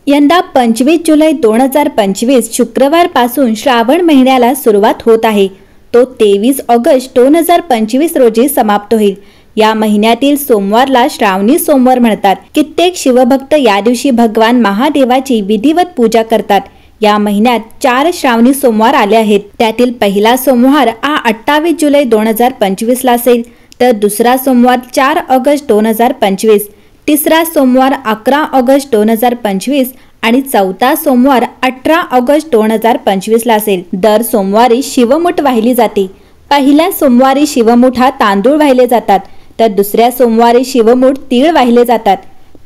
यंदा 25 जुलै 2025 शुक्रवारपासून श्रावण महिन्याला सुरुवात होत आहे। तो 23 ऑगस्ट 2025 रोजी समाप्त होईल। या महिन्यातील सोमवारला श्रावणी सोमवार म्हणतात। कित्येक शिवभक्त या दिवशी भगवान महादेवाची विधिवत पूजा करतात। या महिन्यात 4 श्रावणी सोमवार आले आहेत। त्यातील पहिला सोमवार 28 जुलै 2025 ला असेल, तर दुसरा सोमवार 4 ऑगस्ट 2025, तिसरा सोमवार 11 ऑगस्ट 2025 आणि चौथा सोमवार 18 ऑगस्ट 2025 ला असेल। दर सोमवारी शिवमुठ वाहिली जाते। पहिल्या सोमवारी शिवमुठ हा तांदूळ वाहिले जातात, तर दुसऱ्या सोमवारी शिवमुठ तीळ वाहिले जातात,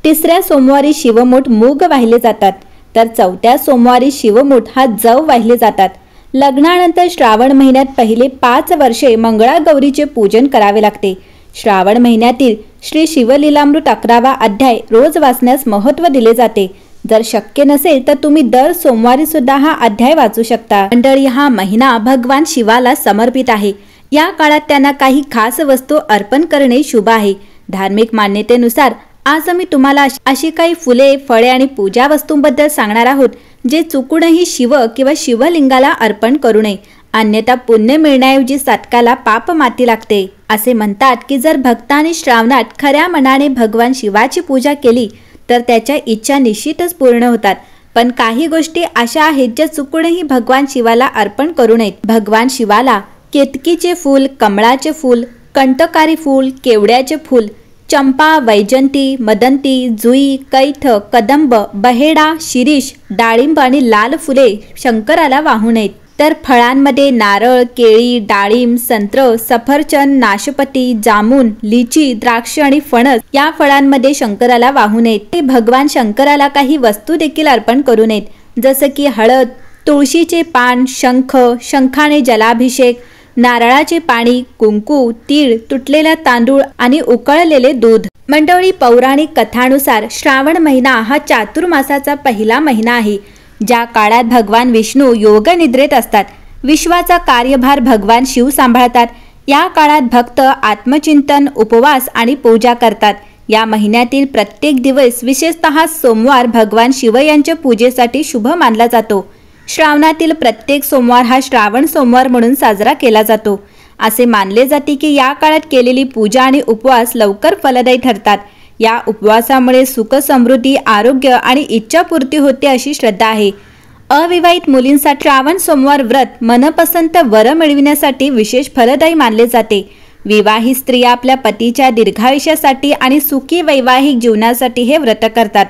तिसऱ्या सोमवारी शिवमुठ मूग वाहिले जातात, तर चौथ्या सोमवारी शिवमुठ हा जव वाहिले जातात। लग्नानंतर श्रावण महिन्यात पहिले 5 वर्षे मंगळागौरीचे पूजन करावे लागते। श्रावण महिन्यातील श्री शिवलीलामृत 11वा अध्याय रोज वाचण्यास महत्त्व दिले जाते। जर शक्य नसेल तर तुम्ही दर सोमवारी सुद्धा हा अध्याय वाचू शकता। मंडळी, हा महिना भगवान शिवाला समर्पित आहे। या काळात त्यांना काही खास वस्तू अर्पण करणे शुभ आहे। धार्मिक मान्यतेनुसार आज आम्ही तुम्हाला अशी काही फुले, फळे आणि पूजा वस्तूंबद्दल सांगणार आहोत जे चुकूनही शिव किंवा शिवलिंगाला अर्पण करू नये, अन्यथा पुण्य मिळण्याऐवजी साधकाला पाप माती लागते। असे म्हणतात की जर भक्तांनी श्रावणात खऱ्या मनाने भगवान शिवाची पूजा केली तर त्याच्या इच्छा निश्चितच पूर्ण होतात। पण काही गोष्टी अशा आहेत ज्या चुकूनही भगवान शिवाला अर्पण करू नयेत। भगवान शिवाला केतकीचे फूल, कमळाचे फूल, कंटकारी फूल, केवड्याचे फूल, चंपा, वैजंती, मदंती, जुई, कैथ, कदंब, बहेडा, शिरीष, डाळिंब आणि लाल फुले शंकराला वाहू नयेत। तर फळांमध्ये नारळ, केळी, डाळिंब, संत्र, सफरचंद, नाशपती, जामुन, लिची, द्राक्ष आणि फणस या फळांमध्ये शंकराला वाहू नयेत। भगवान शंकराला काही वस्तू देखील अर्पण करू नयेत, जसं की हळद, तुळशीचे पान, शंख, शंखाने जलाभिषेक, नारळाचे पाणी, कुंकू, तीळ, तुटलेला तांदूळ आणि उकळलेले दूध। मंडळी, पौराणिक कथानुसार श्रावण महिना हा चातुर्मासाचा पहिला महिना आहे, ज्या काळात भगवान विष्णू योग निद्रेत असतात। विश्वाचा कार्यभार भगवान शिव सांभाळतात। या काळात भक्त आत्मचिंतन, उपवास आणि पूजा करतात। या महिन्यातील प्रत्येक दिवस, विशेषतः सोमवार, भगवान शिव यांच्या पूजेसाठी शुभ मानला जातो। श्रावणातील प्रत्येक सोमवार हा श्रावण सोमवार म्हणून साजरा केला जातो। असे मानले जाते की या काळात केलेली पूजा आणि उपवास लवकर फलदायी ठरतात। या उपवासामुळे सुख, समृद्धी, आरोग्य आणि इच्छापूर्ती होते अशी श्रद्धा आहे। अविवाहित मुलींसाठी श्रावण सोमवार व्रत मनपसंत वर मिळविण्यासाठी विशेष फलदायी मानले जाते। विवाहित स्त्रिया आपल्या पतीच्या दीर्घायुष्यासाठी आणि सुखी वैवाहिक जीवनासाठी हे व्रत करतात।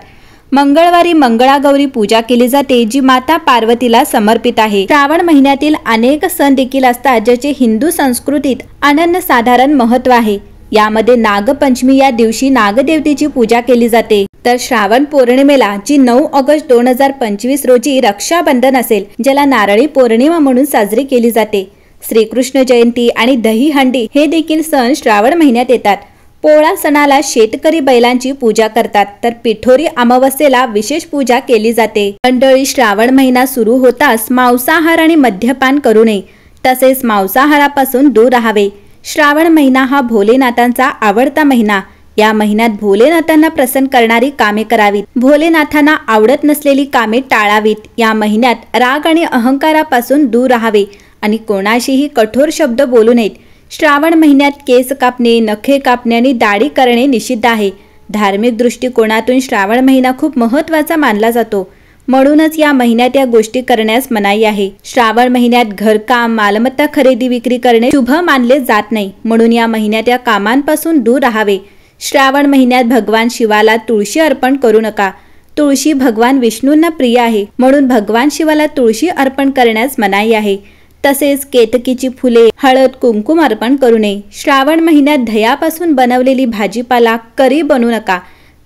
मंगळवारी मंगळागौरी पूजा केली जाते, जी माता पार्वतीला समर्पित आहे। श्रावण महिन्यातील अनेक सण देखील असतात ज्याचे हिंदू संस्कृतीत अनन्यसाधारण महत्त्व आहे। यामध्ये नागपंचमी या दिवशी नागदेवतेची पूजा केली जाते। तर श्रावण पौर्णिमेला, जी 9 ऑगस्ट 2025 रोजी रक्षाबंधन असेल, ज्याला नारळी पौर्णिमा म्हणून साजरी केली जाते। श्रीकृष्ण जयंती आणि दहीहंडी हे देखील सण श्रावण महिन्यात येतात। पोळा सणाला शेतकरी बैलांची पूजा करतात, तर पिठोरी अमावस्येला विशेष पूजा केली जाते। मंडळी, श्रावण महिना सुरू होताच मांसाहार आणि मद्यपान करू नये, तसेच मांसाहारापासून दूर राहावे। श्रावण महिना हा भोलेनाथांचा आवडता महिना। या महिन्यात भोलेनाथांना प्रसन्न करणारी कामे करावीत। भोलेनाथांना आवडत नसलेली कामे टाळावीत। या महिन्यात राग आणि अहंकारापासून दूर राहावे आणि कोणाशीही कठोर शब्द बोलू नयेत। श्रावण महिन्यात केस कापणे, नखे कापणे आणि दाढी करणे निषिद्ध आहे। धार्मिक दृष्टिकोनातून श्रावण महिना खूप महत्त्वाचा मानला जातो, म्हणूनच या महिन्यात या गोष्टी करण्यास मनाई आहे। श्रावण महिन्यात घरकाम, मालमत्ता खरेदी विक्री करणे शुभ मानले जात नाही, म्हणून या महिन्यात या कामांपासून दूर राहावे। श्रावण महिन्यात भगवान शिवाला तुळशी अर्पण करू नका। तुळशी भगवान विष्णूंना प्रिय आहे, म्हणून भगवान शिवाला तुळशी अर्पण करण्यास मनाई आहे। तसेच केतकीची फुले, हळद, कुंकुम अर्पण करू नये। श्रावण महिन्यात दह्यापासून बनवलेली भाजीपाला, करी बनवू नका।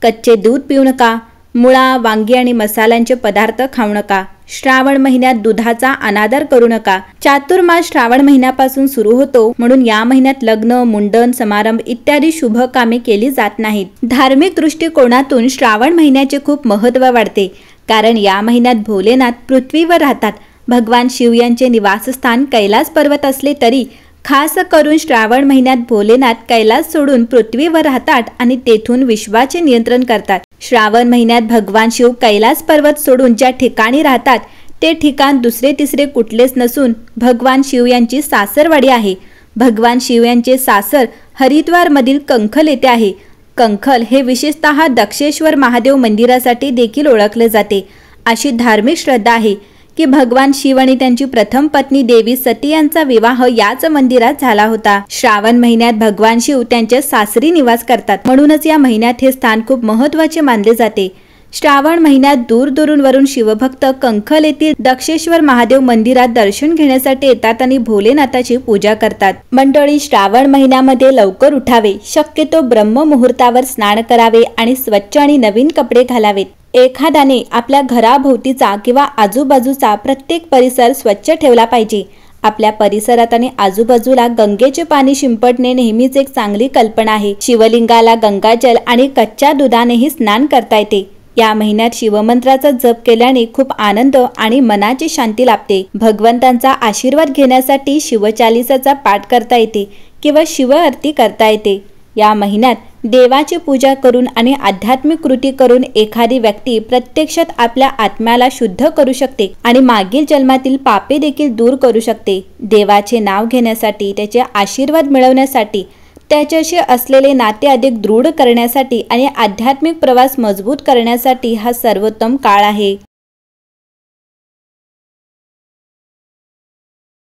कच्चे दूध पिऊ नका। मुळा, वांगी आणि मसाल्यांचे पदार्थ खाऊ नका। श्रावण महिन्यात दुधाचा अनादर करू नका। चातुर्मास श्रावण महिन्यापासून सुरू होतो, म्हणून या महिन्यात लग्न, मुंडन समारंभ इत्यादी शुभ कामे केली जात नाहीत। धार्मिक दृष्टिकोनातून श्रावण महिन्याचे खूप महत्त्व वाढते, कारण या महिन्यात भोलेनाथ पृथ्वीवर राहतात। भगवान शिव यांचे निवासस्थान कैलास पर्वत असले तरी खास करून श्रावण महिन्यात भोलेनाथ कैलास सोडून पृथ्वीवर राहतात आणि तेथून विश्वाचे नियंत्रण करतात। श्रावण महिन्यात भगवान शिव कैलास पर्वत सोडून ज्या ठिकाणी राहतात ते ठिकाण दुसरे तिसरे कुठलेच नसून भगवान शिव यांची सासरवाडी आहे। भगवान शिव यांचे सासर हरिद्वार मधील कंखल येथे आहे। कंखल हे विशेषतः दक्षेश्वर महादेव मंदिरासाठी देखील ओळखले जाते। अशी धार्मिक श्रद्धा आहे की भगवान शिव आणि त्यांची प्रथम पत्नी देवी सती यांचा विवाह याच मंदिरात झाला होता। श्रावण महिन्यात भगवान शिव त्यांच्या सासरी निवास करतात, म्हणूनच या महिन्यात हे स्थान खूप महत्त्वाचे मानले जाते। श्रावण महिन्यात दूरदूरवरून शिवभक्त कंखल येथील दक्षेश्वर महादेव मंदिरात दर्शन घेण्यासाठी येतात आणि भोलेनाथाची पूजा करतात। मंडळी, श्रावण महिन्यामध्ये लवकर उठावे, शक्यतो ब्रह्म मुहूर्तावर स्नान करावे आणि स्वच्छ आणि नवीन कपडे घालावेत। एखाद्याने आपल्या घराभोवतीचा किंवा आजूबाजूचा प्रत्येक परिसर स्वच्छ ठेवला पाहिजे। आपल्या परिसरात आणि आजूबाजूला गंगेचे पाणी शिंपडणे नेहमीच एक चांगली कल्पना आहे। शिवलिंगाला गंगाजल आणि कच्च्या दुधानेही स्नान करता येते। या महिन्यात शिवमंत्राचा जप केल्याने खूप आनंद आणि मनाची शांती लाभते। भगवंतांचा आशीर्वाद घेण्यासाठी शिवचालीसाचा पाठ करता येते किंवा शिव आरती करता येते। या महिन्यात देवाची पूजा करून आणि आध्यात्मिक कृती करून एखादी व्यक्ती प्रत्यक्षात आपल्या आत्म्याला शुद्ध करू शकते आणि मागील जन्मातील पापे देखील दूर करू शकते। देवाचे नाव घेण्यासाठी, त्याचे आशीर्वाद मिळवण्यासाठी, त्याच्याशी असलेले नाते अधिक दृढ करण्यासाठी आणि आध्यात्मिक प्रवास मजबूत करण्यासाठी हा सर्वोत्तम काळ आहे।